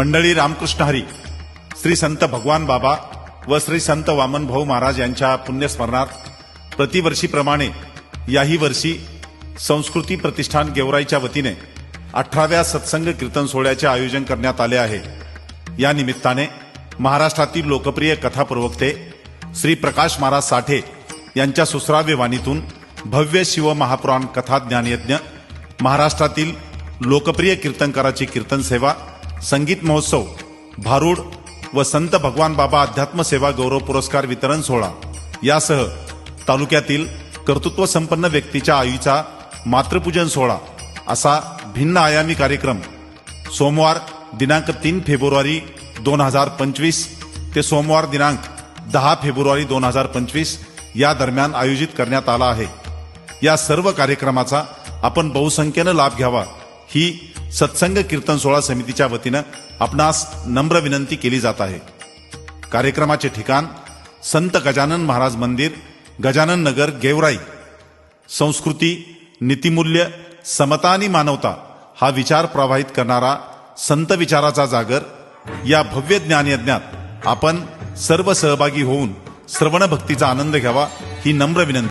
मंडळी रामकृष्ण हरी, श्री संत भगवान बाबा व श्री संत वामन भाऊ महाराज यांच्या पुण्यस्मरणार्थ प्रतिवर्षीप्रमाणे याही वर्षी संस्कृती प्रतिष्ठान गेवराईच्या वतीने 18व्या सत्संग कीर्तन सोहळ्याचे आयोजन करण्यात आले आहे। या निमित्ताने महाराष्ट्रातील लोकप्रिय कथा प्रवक्ते श्री प्रकाश महाराज साठे यांच्या सुश्राव्य वाणीतून भव्य शिव महापुराण कथा ज्ञानयज्ञ, महाराष्ट्रातील लोकप्रिय कीर्तनकाराची कीर्तन सेवा, संगीत महोत्सव, भारूड व संत भगवान बाबा अध्यात्म सेवा गौरव पुरस्कार वितरण सोहळा यासह तालुक्यातील कर्तृत्व संपन्न व्यक्तीच्या आईचा मातृपूजन सोहळा असा भिन्न आयामी कार्यक्रम सोमवार दिनांक 3 फेब्रुवारी 2025 ते सोमवार दिनांक 10 फेब्रुवारी 2025 या दरम्यान आयोजित करण्यात आला आहे। या सर्व कार्यक्रमाचा आपण बहुसंख्येने लाभ घ्यावा ही सत्संग कीर्तन सोहळा समितीच्या वतीने आपणास नम्र विनंती केली जात आहे। कार्यक्रमाचे ठिकाण संत गजानन महाराज मंदिर, गजानन नगर, गेवराई। संस्कृती, नीतिमूल्य, समता आणि मानवता हा विचार प्रवाहित करणारा संत विचाराचा जागर या भव्य ज्ञानयज्ञात आपण सर्व सहभागी होऊन श्रवण भक्तीचा आनंद घ्यावा ही नम्र विनंती।